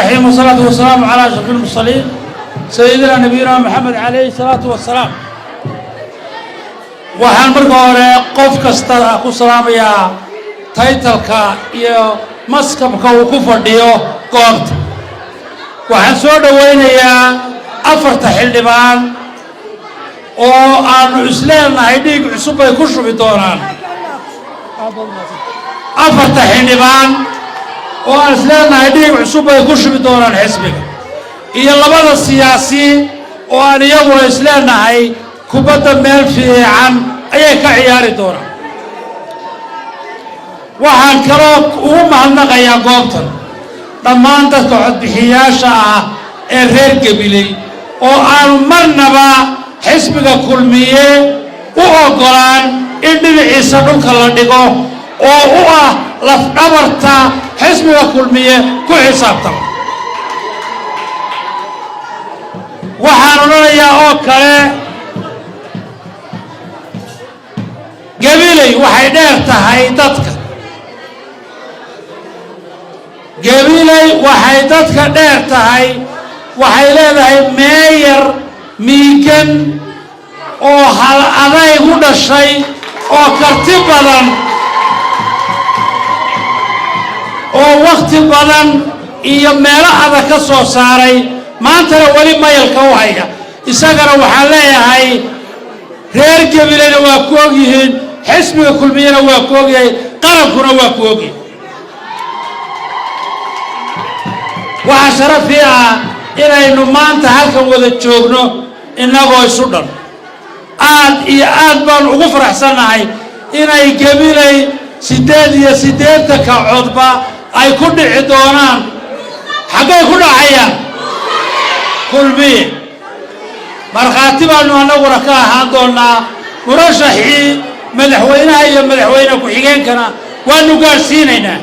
الرحيم والصلاة والسلام على أشرف المرسلين سيدنا نبينا محمد عليه الصلاة والسلام. waxaan marka hore qof kasta ku salaamayaa taytalka iyo maskabka uu ku fadhiyo goobta. waxaan soo dhaweynayaa afarta xildhibaan oo aanu isleenahay dhiig cusub ay ku shubi doonaan. afarta xildhibaan oo aan isleenahay dhiig cusub ay ku shubi doonaan xisbiga iyo labada siyaasi oo aan iyaguna isleenahay kubadda meel fiican ayay ka ciyaari doonaan. waxaan kaloo ugu mahadnaqayaa goobtan dhammaan dadka codbixiyaasha ah ee reer Gabiley oo aan marnaba xisbiga kulmiye u ogolaan in dhinaciisa dhulka la dhigo oo u ah laf dhabarta xisbiga kulmiye ku xisaabtama. waxaan odhanayaa oo kale Gabiley waxay dheer tahay dadka. Gabiley waxay dadka dheer tahay waxay leedahay meeyar miigan oo hal adayg u dhashay oo karti badan oo waqti badan iyo meelo adag ka soo saaray maantana wali mayalka u haya. isagana waxaan leeyahay reer Gabileyna waa ku ogyihiin xisbiga kulmiyana waa ku ogyahay qarankuna waa ku ogyahay. waxaa sharaf ii ah inaynu maanta halkan wada joogno innagoo isu dhan. aad iyo aad baan ugu faraxsanahay inay Gabiley 88 codba ay ku dhici doonaan. xaggay ku dhacayaan kulmiye markhaati baanu annaguna ka ahaan doonaa. murashaxii madaxweynaha iyo madaxweyne ku-xigeenkana waanu gaarsiinaynaa.